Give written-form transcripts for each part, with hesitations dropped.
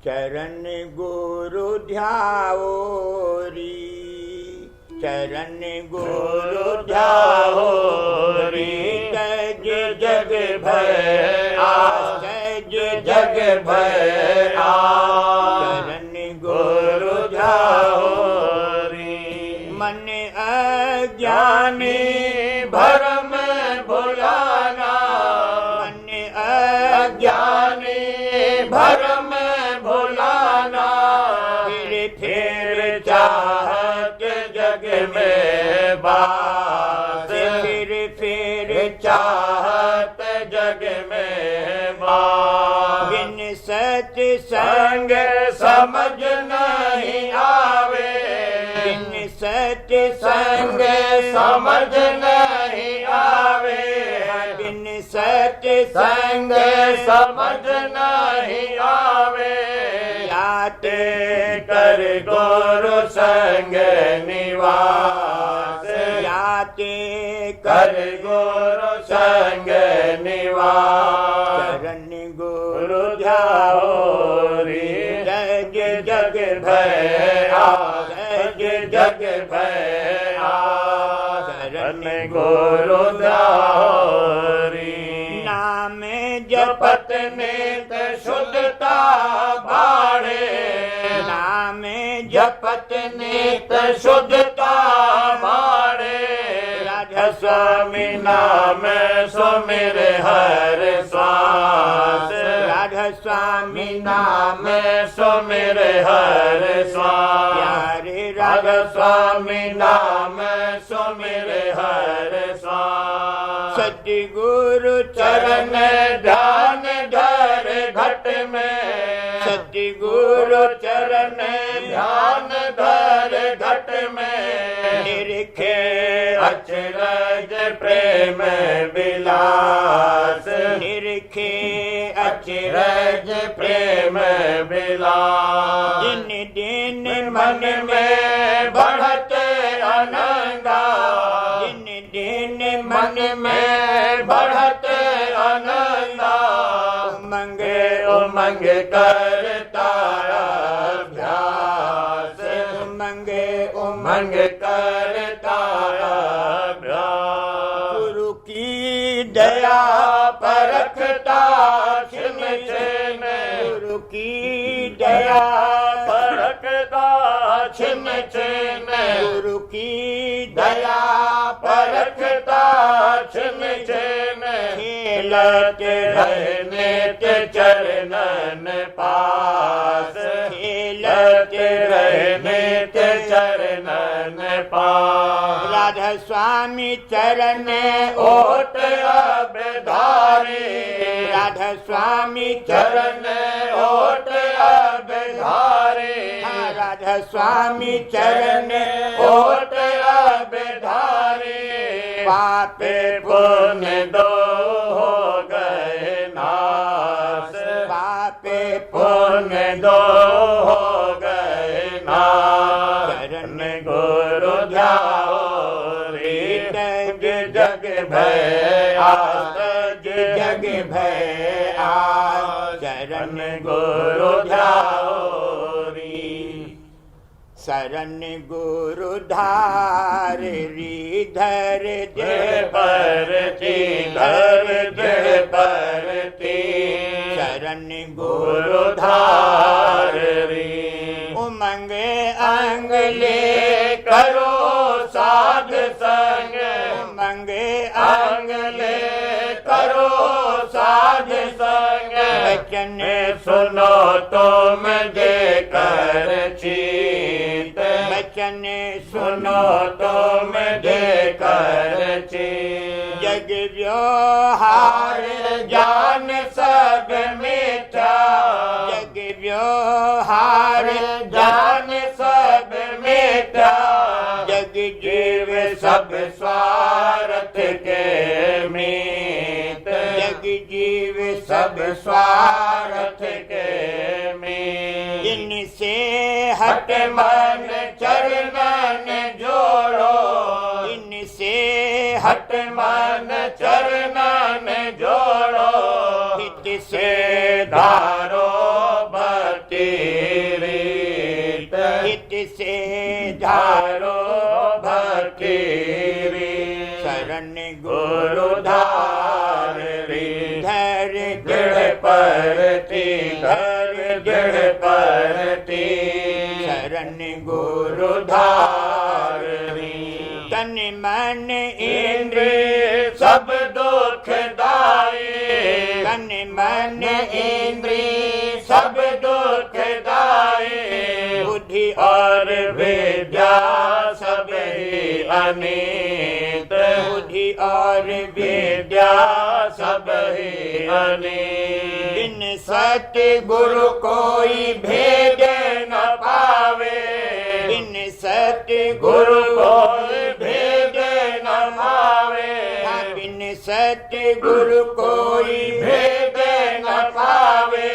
चरण गुरु ध्याओ री, चरण गुरु ध्याओ री। सज जग भय सज जग भय चरण गुरु ध्याओ री। मन अज्ञानी भरम भुलाना, मन अज्ञानी भरम भुलाना। फिर चाहत जग में बास, फिर चाहत जग में बास। बिन सत्संग समझ नहीं आवे, बिन सत्संग समझ नहीं आवे, बिन सत्संग समझ नहीं आवे। याते कर गुरु संग निवास, याते कर गुरु संग निवास। चरण गुरु ध्याओ रे, जग जग भय सज जग भय चरण गुरु ध्याओ रे। नाम जपत नित शुद्धता बाढ़े, नाम जपत नित शुद्धता बाढ़े। राधा स्वामी नाम सुमिर हर श्वास, राधा स्वामी नाम सुमिर हर श्वास। प्यारे राधा स्वामी नाम सुमिर हर श्वास। सतगुरु चरण ध्यान धर घट में, सतगुरु चरण ध्यान धर घट में। निरखे अचरज प्रेम विलास, निरखे अचरज प्रेम विलास। दिन दिन मन में बढ़त आनंदा, दिन दिन मन में बढ़त आनंदा। उमंग उमंग करता अभ्यास, उमंग उमंग करता अभ्यास। गुरु की दया परखता छिन छिन, गुरु की दया परखता छिन छिन, गुरु की दया परखता छिन छिन। खेलत रहने चरणन पास, खेलत रहने चरणन पास। राधा स्वामी चरण ओट अब धारे, राधा स्वामी चरण ओट अब धारे। राधा स्वामी चरण ओट अब धारे। पापे पुण्य दो हो गए नाश, पापे पुण्य दो हो गए नाश। चरण गुरु ध्याओ रे, तज जग भय तज जग भय चरण गुरु ध्याओ रे। शरण गुरु धार री, धर जय पर धर जय पर शरण गुरु धार री। उमंग अंग ले करो साध संग, उमंग अंग ले करो साध संग। वचन सुनो तुम जे कर चीत, वचन सुनो तुम जे कर चीत। जग व्यवहार जान सब मीठा, जग व्यवहार जान सब मीठा। जग जीव सब स्वार्थ के मीत, जग जीव सब स्वार्थ के मीत। इनसे हट मन चरणन जोड़ो, इनसे हट मन चरणन जोड़ो। हित से धारो भक्ति से धारो भक्ति रे, शरण गुरु धारी, धर जड़ परती, धर जड़ परती, शरण गुरु धारी। तन मन इंद्रिय सब दुख दाए, तन मन इंद्रिय सब दुख दाए, बुद्धि और विद्या सब ही अनीत, बुद्धि और विद्या सब ही अनीत। बिन सत्य गुरु कोई भेद न पावे, बिन सत्य गुरु कोई भेद न पावे, बिन सत्य गुरु कोई भेद न पावे।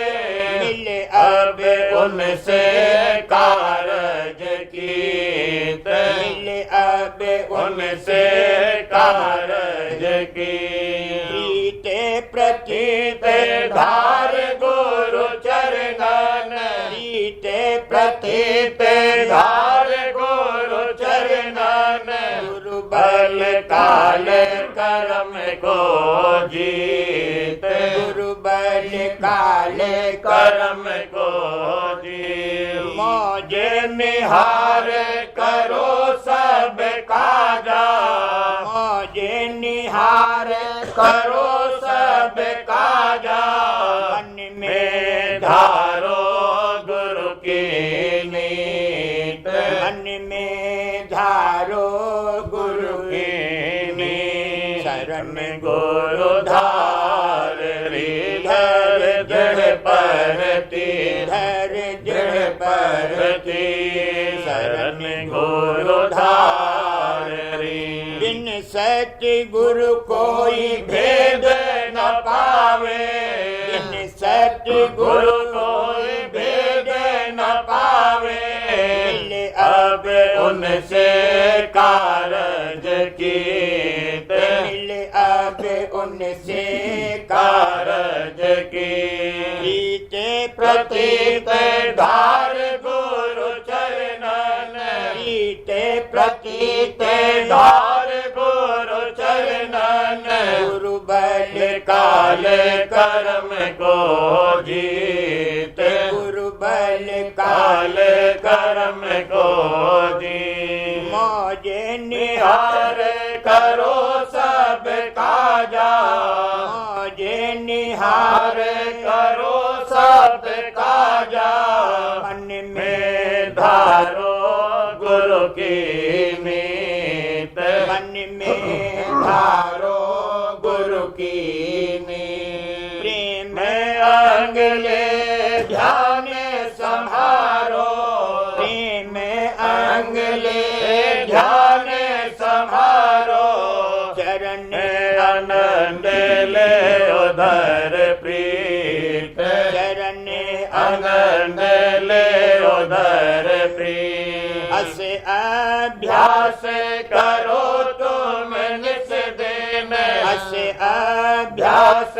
मिले अब उनसे कारज कीत, मिले अब उनसे कारज कीत। प्रतीत धार गुरु चरणन, प्रतीत धार गुरु चरणन, गुरु बल काल कर्म को जीत, गुरु बल काल कर्म को जीत। मौज निहार करो सब काजा, मौज निहार करो सब काजा, मन में धारो गुरु की नीत, मन में धारो गुरु की नीत। शरण गुरु धारी, धर जड़ परती, धर जड़ परती, शरण गुरु धारी। बिन सत्य गुरु कोई भेद न पावे, बिन सत्य गुरु कोई भेद न पावे। मिले अब उनसे कारज कीत, मिले अब उनसे कारज कीत। प्रतीत धार गुरु चरणन, प्रतीत धार गुरु चरणन, गुरु बल काल कर्म को जीत, गुरु बल काल कर्म को जीत। मौज निहार करो सब काजा, मौज निहार करो सब काजा, मन में धारो गुरु की नीत, मन में धारो गुरु की नीत। प्रेम अंगले ध्यान संहारो, प्रेम अंगले ध्यान संहारो, चरण आनंद ले उधर प्रीत, चरण आनंद ले उधर प्रीत। अस अभ्यास करो तुम निस दिन, अस अभ्यास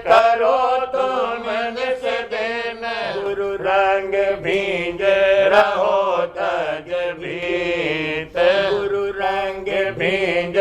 करो तुम निस दिन, गुरु रंग भींज रहो तज भीत, गुरु रंग भींज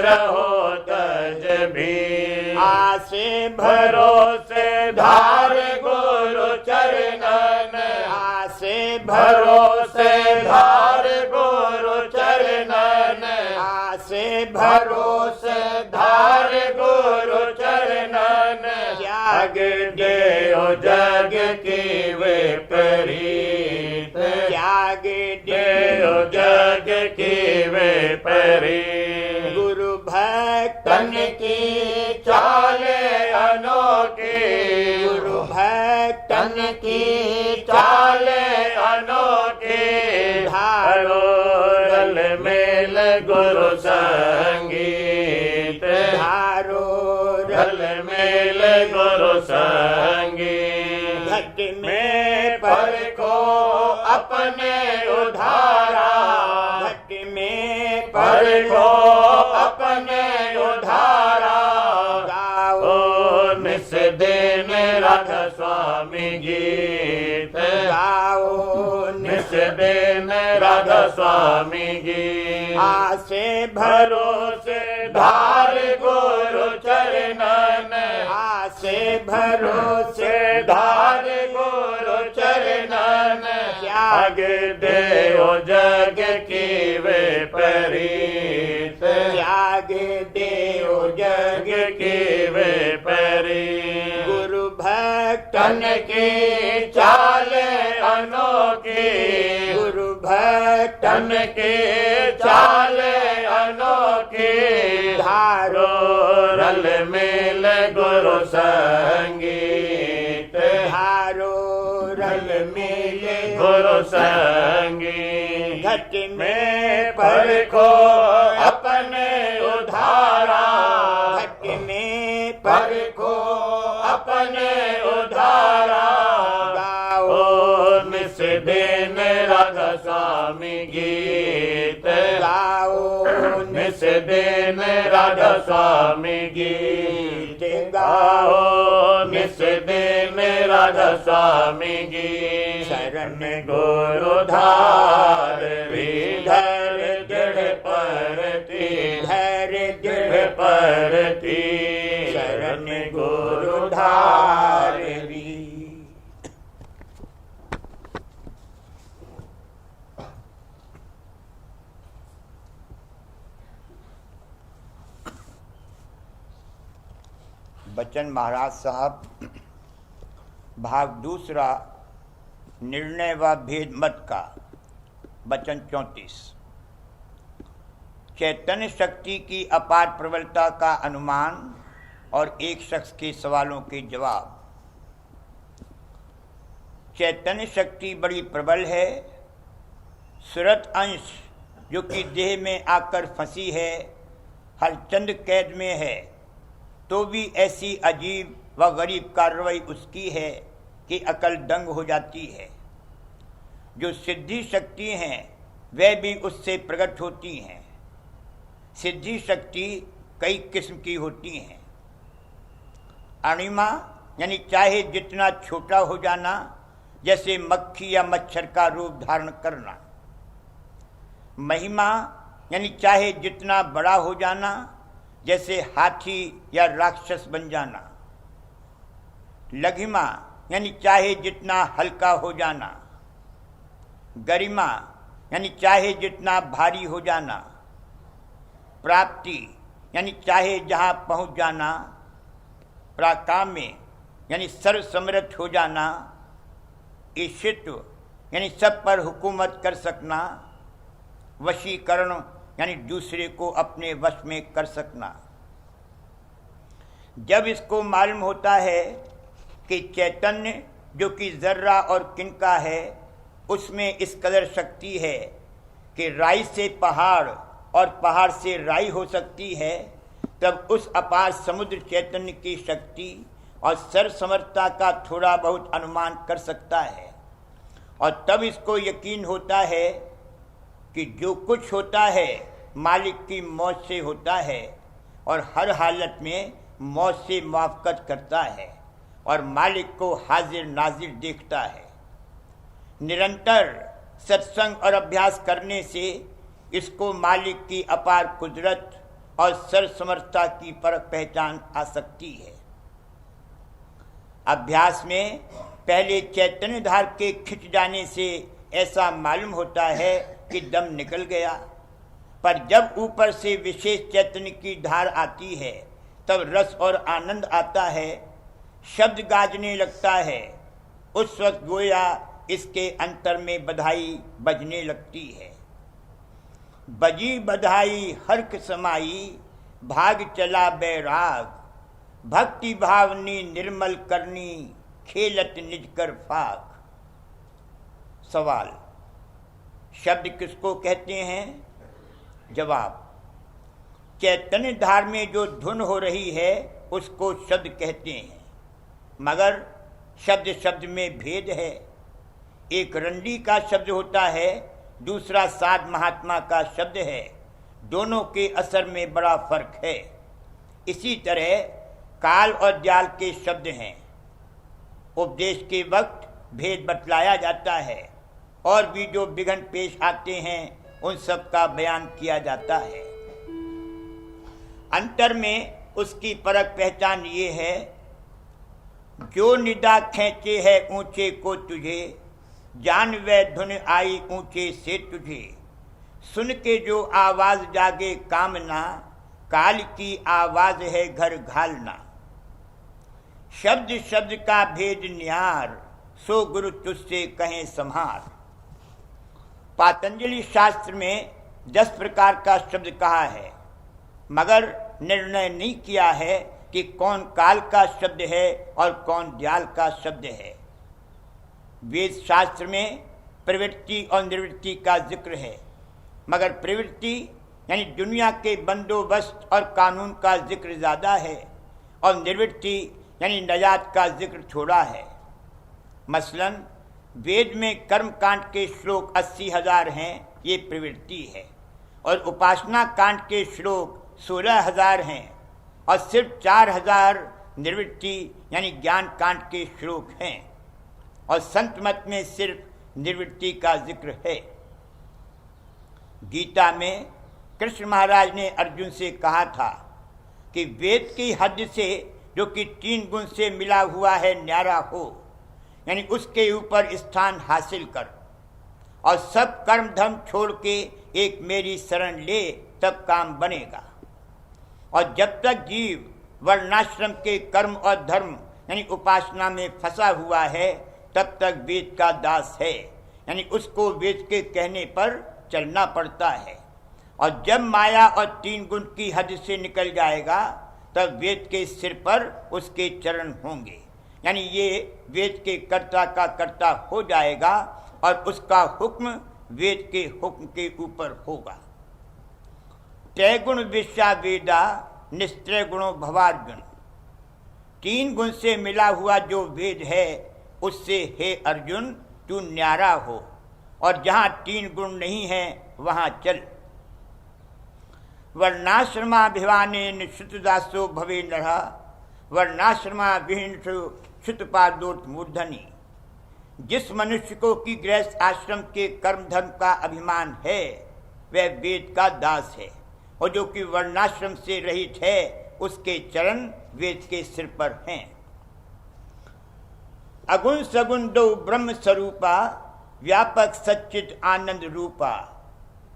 रहो तज भीत। आस भरोसे धार गुरु चरणन, आस भरोसे धार गुरु चरणन, आस भरोसे धार गुरु चरणन। त्याग देओ जग की विपरीत, त्याग देओ जग की विपरीत। गुरु भक्तन की चाले अनोखी, गुरु भक्तन की चाले अनोखी। धारो रल मेल गुरु संगीत, धारो रल मेल गुरु संगीत। घट में पर को अपने उधारा, घट में पर को अपने उधारा। गाओ निस दिन राधा स्वामी गीत, गाओ निस दिन राधा स्वामी की। आसे भरोसे धार गुरु चरणन, आसे भरोसे धार गुरु चरणन, त्याग देओ जग की वे परीत, त्याग देओ जग की वे परीत। गुरु भक्तन की चाल अनोखी, गुरु भक्तन की चाल अनोखी, धारो रल मिल गुरु संगीत, धारो रल मिल गुरु संगीत। घट में परखो अपने उधारा, घट में परखो अपने उधारा, गाओ निस दिन राधा स्वामी गीत, गाओ निस दिन राधा स्वामी गीत, गाओ निस दिन राधा स्वामी गीत। शरण गुरु धार धर दृढ़ परती, धर दृढ़ परती, शरण गुरु धार। बच्चन महाराज साहब, भाग दूसरा, निर्णय व भेद मत का, वचन 34। चैतन्य शक्ति की अपार प्रबलता का अनुमान और एक शख्स के सवालों के जवाब। चैतन्य शक्ति बड़ी प्रबल है। सुरत अंश जो कि देह में आकर फंसी है, हर चंद कैद में है, तो भी ऐसी अजीब व गरीब कार्रवाई उसकी है कि अकल दंग हो जाती है। जो सिद्धि शक्ति हैं वह भी उससे प्रकट होती हैं। सिद्धि शक्ति कई किस्म की होती हैं। अणिमा यानी चाहे जितना छोटा हो जाना, जैसे मक्खी या मच्छर का रूप धारण करना। महिमा यानी चाहे जितना बड़ा हो जाना, जैसे हाथी या राक्षस बन जाना। लघिमा यानी चाहे जितना हल्का हो जाना। गरिमा यानी चाहे जितना भारी हो जाना। प्राप्ति यानी चाहे जहाँ पहुँच जाना। प्राकाम्य यानी सर्वसमर्थ हो जाना। ईशित्व यानी सब पर हुकूमत कर सकना। वशीकरण यानी दूसरे को अपने वश में कर सकना। जब इसको मालूम होता है कि चैतन्य जो कि जर्रा और किनका है, उसमें इस कदर शक्ति है कि राई से पहाड़ और पहाड़ से राई हो सकती है, तब उस अपार समुद्र चैतन्य की शक्ति और सर्वसमर्थता का थोड़ा बहुत अनुमान कर सकता है। और तब इसको यकीन होता है कि जो कुछ होता है मालिक की मौत से होता है और हर हालत में मौत से मुआफ़क़त करता है और मालिक को हाजिर नाजिर देखता है। निरंतर सत्संग और अभ्यास करने से इसको मालिक की अपार कुदरत और सर्वसमर्थता की परख पहचान आ सकती है। अभ्यास में पहले चैतन्य धार के खिंच जाने से ऐसा मालूम होता है कि दम निकल गया, पर जब ऊपर से विशेष चैतन्य की धार आती है तब रस और आनंद आता है, शब्द गाजने लगता है। उस वक्त गोया इसके अंतर में बधाई बजने लगती है। बजी बधाई हर्ष समाई, भाग चला बैराग, भक्ति भावनी निर्मल करनी, खेलत निज कर फाक। सवाल, शब्द किसको कहते हैं? जवाब, चैतन्य धार में जो धुन हो रही है उसको शब्द कहते हैं, मगर शब्द शब्द में भेद है। एक रंडी का शब्द होता है, दूसरा साध महात्मा का शब्द है। दोनों के असर में बड़ा फर्क है। इसी तरह काल और दयाल के शब्द हैं। उपदेश के वक्त भेद बतलाया जाता है। और भी जो विघ्न पेश आते हैं उन सब का बयान किया जाता है। अंतर में उसकी परख पहचान ये है, जो निदा खींचे है ऊंचे को तुझे, जान व धुन आई ऊंचे से तुझे, सुन के जो आवाज जागे कामना, काल की आवाज है घर घालना। शब्द शब्द का भेद निहार, सो गुरु तुझसे कहें संहार। पातंजलि शास्त्र में 10 प्रकार का शब्द कहा है, मगर निर्णय नहीं किया है कि कौन काल का शब्द है और कौन दयाल का शब्द है। वेद शास्त्र में प्रवृत्ति और निवृत्ति का जिक्र है, मगर प्रवृत्ति यानी दुनिया के बंदोबस्त और कानून का जिक्र ज़्यादा है और निवृत्ति यानी नजात का जिक्र थोड़ा है। मसलन वेद में कर्म कांड के श्लोक 80,000 हैं, ये प्रवृत्ति है, और उपासना कांड के श्लोक 16,000 हैं और सिर्फ 4,000 निवृत्ति यानी ज्ञान कांड के श्लोक हैं, और संत मत में सिर्फ निवृत्ति का जिक्र है। गीता में कृष्ण महाराज ने अर्जुन से कहा था कि वेद की हद से जो कि 3 गुण से मिला हुआ है न्यारा हो, यानी उसके ऊपर स्थान हासिल कर, और सब कर्म धर्म छोड़ के एक मेरी शरण ले, तब काम बनेगा। और जब तक जीव वर्णाश्रम के कर्म और धर्म यानी उपासना में फंसा हुआ है, तब तक वेद का दास है, यानी उसको वेद के कहने पर चलना पड़ता है। और जब माया और 3 गुण की हद से निकल जाएगा, तब वेद के सिर पर उसके चरण होंगे, यानी ये वेद के कर्ता का कर्ता हो जाएगा और उसका हुक्म वेद के हुक्म के ऊपर होगा। त्रैगुण विश्वा वेदा निस्त्रय गुणों भवार्जुन। 3 गुण से मिला हुआ जो वेद है, उससे हे अर्जुन तू न्यारा हो, और जहाँ 3 गुण नहीं है वहाँ चल। वर्णाश्रमाभिमानेन श्रुतदासो भवे नरः, वर्णाश्रमा विहीनसु श्रुतपादोत मूर्धनि। जिस मनुष्य को कि गृहस्थ आश्रम के कर्म धर्म का अभिमान है, वह वेद का दास है, और जो कि वर्णाश्रम से रहित है, उसके चरण वेद के सिर पर हैं। अगुण सगुण दो ब्रह्म स्वरूपा, व्यापक सच्चित आनंद रूपा,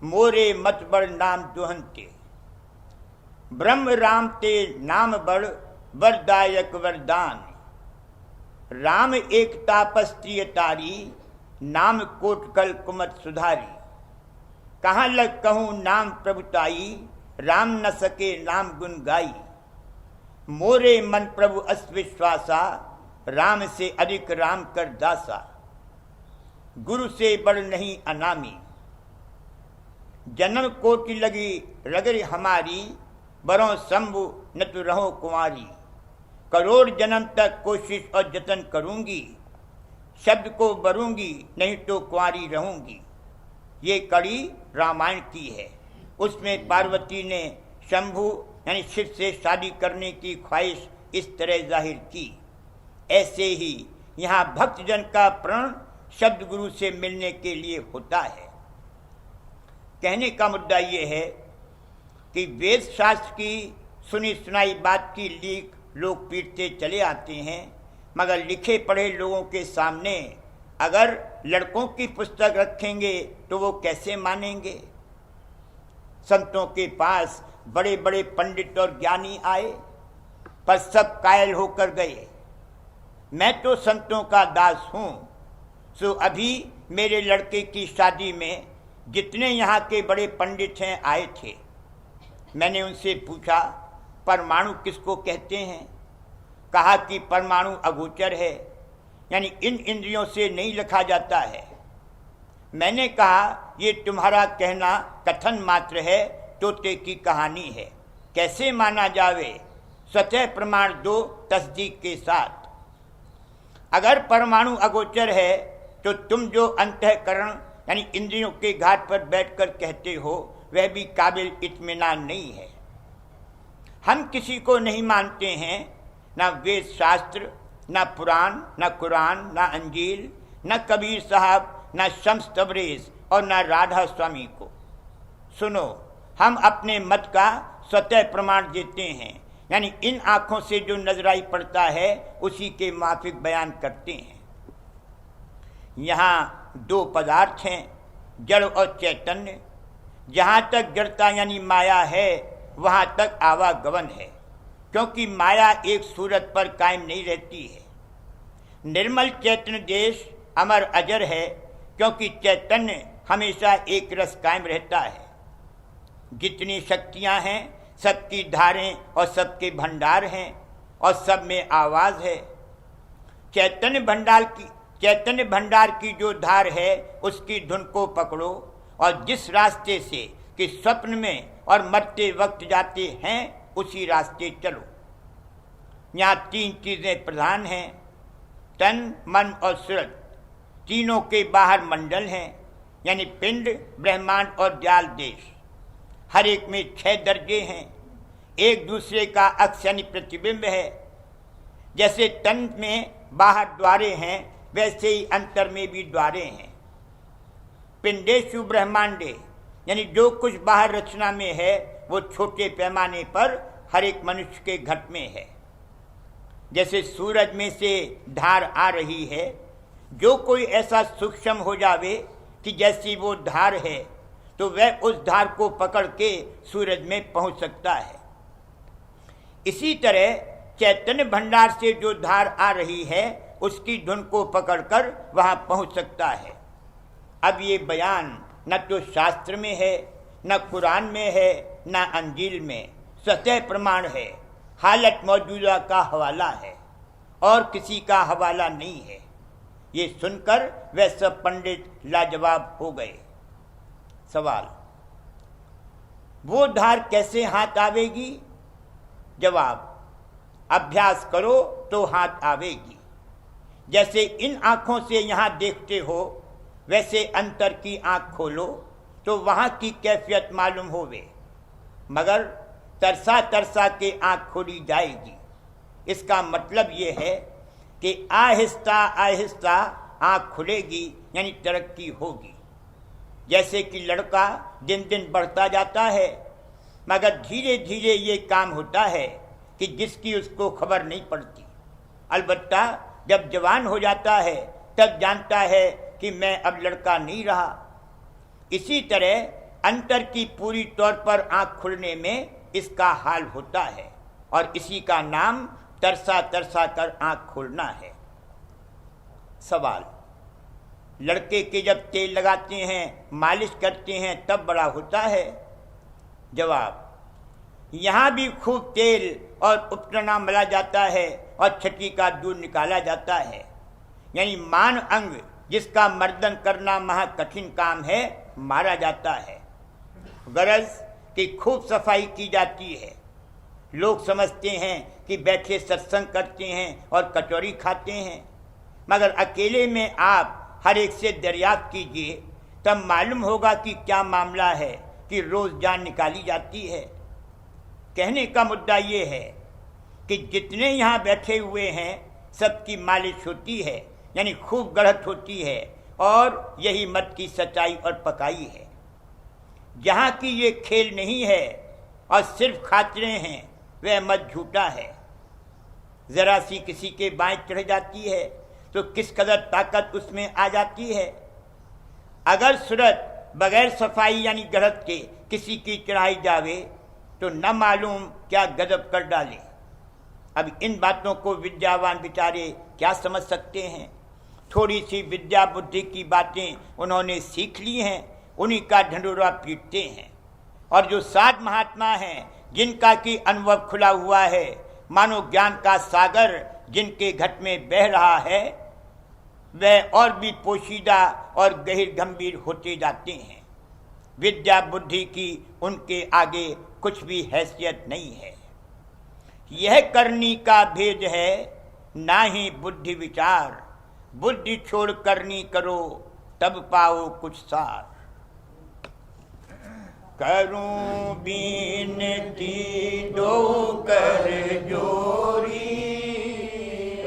मोरे मत बड़ नाम दुहंते। ब्रह्म राम ते नाम बड़, वरदायक वरदान। राम एक तापस्त्रिय तारी, नाम कोटकल कुमत सुधारी। कहाँ लग कहूँ नाम प्रभुताई, राम न सके नाम गुण गाई। मोरे मन प्रभु अस्विश्वासा, राम से अधिक राम कर दासा। गुरु से बड़ नहीं अनामी, जन्म कोटि लगी रगड़ हमारी, बरों शंभु न तो रहो कुंवारी। करोड़ जन्म तक कोशिश और जतन करूंगी, शब्द को बरूंगी नहीं तो कुंवारी रहूंगी। ये कड़ी रामायण की है। उसमें पार्वती ने शंभु यानी शिव से शादी करने की ख्वाहिश इस तरह जाहिर की। ऐसे ही यहाँ भक्तजन का प्रण शब्द गुरु से मिलने के लिए होता है। कहने का मुद्दा ये है कि वेद शास्त्र की सुनी सुनाई बात की लीक लोग पीटते चले आते हैं, मगर लिखे पढ़े लोगों के सामने अगर लड़कों की पुस्तक रखेंगे तो वो कैसे मानेंगे। संतों के पास बड़े बड़े पंडित और ज्ञानी आए, पर सब कायल होकर गए। मैं तो संतों का दास हूँ, सो अभी मेरे लड़के की शादी में जितने यहाँ के बड़े पंडित हैं आए थे। मैंने उनसे पूछा परमाणु किसको कहते हैं। कहा कि परमाणु अगोचर है, यानी इन इंद्रियों से नहीं लिखा जाता है। मैंने कहा ये तुम्हारा कहना कथन मात्र है, तोते की कहानी है, कैसे माना जावे। स्वतः प्रमाण दो तस्दीक के साथ। अगर परमाणु अगोचर है तो तुम जो अंतःकरण यानी इंद्रियों के घाट पर बैठकर कहते हो वह भी काबिल इत्मीनान नहीं है। हम किसी को नहीं मानते हैं, ना वेद शास्त्र, ना पुराण, ना कुरान, ना अंजील, न कबीर साहब, न शम्स तबरेज और न राधा स्वामी को। सुनो, हम अपने मत का स्वतः प्रमाण देते हैं, यानी इन आंखों से जो नजराई पड़ता है उसी के माफिक बयान करते हैं। यहाँ दो पदार्थ हैं, जड़ और चैतन्य। जहाँ तक जड़ता यानी माया है वहाँ तक आवागमन है, क्योंकि माया एक सूरत पर कायम नहीं रहती है। निर्मल चैतन्य देश अमर अजर है, क्योंकि चैतन्य हमेशा एक रस कायम रहता है। जितनी शक्तियाँ हैं सबकी धारें और सबके भंडार हैं और सब में आवाज़ है। चैतन्य भंडार की जो धार है उसकी धुन को पकड़ो और जिस रास्ते से कि स्वप्न में और मरते वक्त जाते हैं उसी रास्ते चलो। यहाँ तीन चीज़ें प्रधान हैं, तन, मन और सूरत। तीनों के बाहर मंडल हैं, यानी पिंड, ब्रह्मांड और जाल देश। हर एक में 6 दर्जे हैं, एक दूसरे का अक्ष यानी प्रतिबिंब है। जैसे तन में बाहर द्वारे हैं वैसे ही अंतर में भी द्वारे हैं। पिंडेषु ब्रह्मांडे, यानी जो कुछ बाहर रचना में है वो छोटे पैमाने पर हर एक मनुष्य के घट में है। जैसे सूरज में से धार आ रही है, जो कोई ऐसा सूक्ष्म हो जावे कि जैसी वो धार है तो वह उस धार को पकड़ के सूरज में पहुंच सकता है। इसी तरह चैतन्य भंडार से जो धार आ रही है उसकी धुन को पकड़कर वहां पहुंच सकता है। अब ये बयान न तो शास्त्र में है, न कुरान में है, न अंजील में, स्वतः प्रमाण है, हालत मौजूदा का हवाला है और किसी का हवाला नहीं है। ये सुनकर वह सब पंडित लाजवाब हो गए। सवाल, वो धार कैसे हाथ आवेगी? जवाब, अभ्यास करो तो हाथ आवेगी। जैसे इन आँखों से यहाँ देखते हो वैसे अंतर की आँख खोलो तो वहाँ की कैफियत मालूम होवे, मगर तरसा तरसा के आँख खोली जाएगी। इसका मतलब ये है कि आहिस्ता आहिस्ता आँख खुलेगी, यानी तरक्की होगी। जैसे कि लड़का दिन दिन बढ़ता जाता है, मगर धीरे धीरे ये काम होता है कि जिसकी उसको खबर नहीं पड़ती। अलबत्ता जब जवान हो जाता है तब जानता है कि मैं अब लड़का नहीं रहा। इसी तरह अंतर की पूरी तौर पर आँख खुलने में इसका हाल होता है और इसी का नाम तरसा तरसा कर आँख खोलना है। सवाल, लड़के के जब तेल लगाते हैं, मालिश करते हैं तब बड़ा होता है? जवाब, यहाँ भी खूब तेल और उपटना मला जाता है और छठी का दूध निकाला जाता है, यानी मान अंग जिसका मर्दन करना महा कठिन काम है मारा जाता है। गरज की खूब सफाई की जाती है। लोग समझते हैं कि बैठे सत्संग करते हैं और कचौरी खाते हैं, मगर अकेले में आप हर एक से दरियाफ्त कीजिए तब मालूम होगा कि क्या मामला है कि रोज जान निकाली जाती है। कहने का मुद्दा ये है कि जितने यहाँ बैठे हुए हैं सबकी मालिश होती है, यानी खूब गढ़त होती है, और यही मत की सच्चाई और पकाई है। जहाँ की ये खेल नहीं है और सिर्फ खातरे हैं वह मत झूठा है। जरा सी किसी के बाएं चढ़ जाती है तो किस कदर ताकत उसमें आ जाती है। अगर सूरत बगैर सफाई यानी गढ़त के किसी की चढ़ाई जावे तो न मालूम क्या गजब कर डाले। अब इन बातों को विद्यावान बेचारे क्या समझ सकते हैं? थोड़ी सी विद्या बुद्धि की बातें उन्होंने सीख ली हैं, उन्हीं का ढंढोरा पीटते हैं। और जो साध महात्मा हैं जिनका की अनुभव खुला हुआ है, मानो ज्ञान का सागर जिनके घट में बह रहा है, वह और भी पोशीदा और गहिर गंभीर होते जाते हैं। विद्या बुद्धि की उनके आगे कुछ भी हैसियत नहीं है। यह करनी का भेद है ना ही बुद्धि विचार, बुद्धि छोड़ करनी करो तब पाओ कुछ सार। करूं बीनती दो कर जोरी,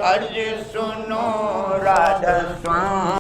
अर्ज सुनो राधा स्वामी।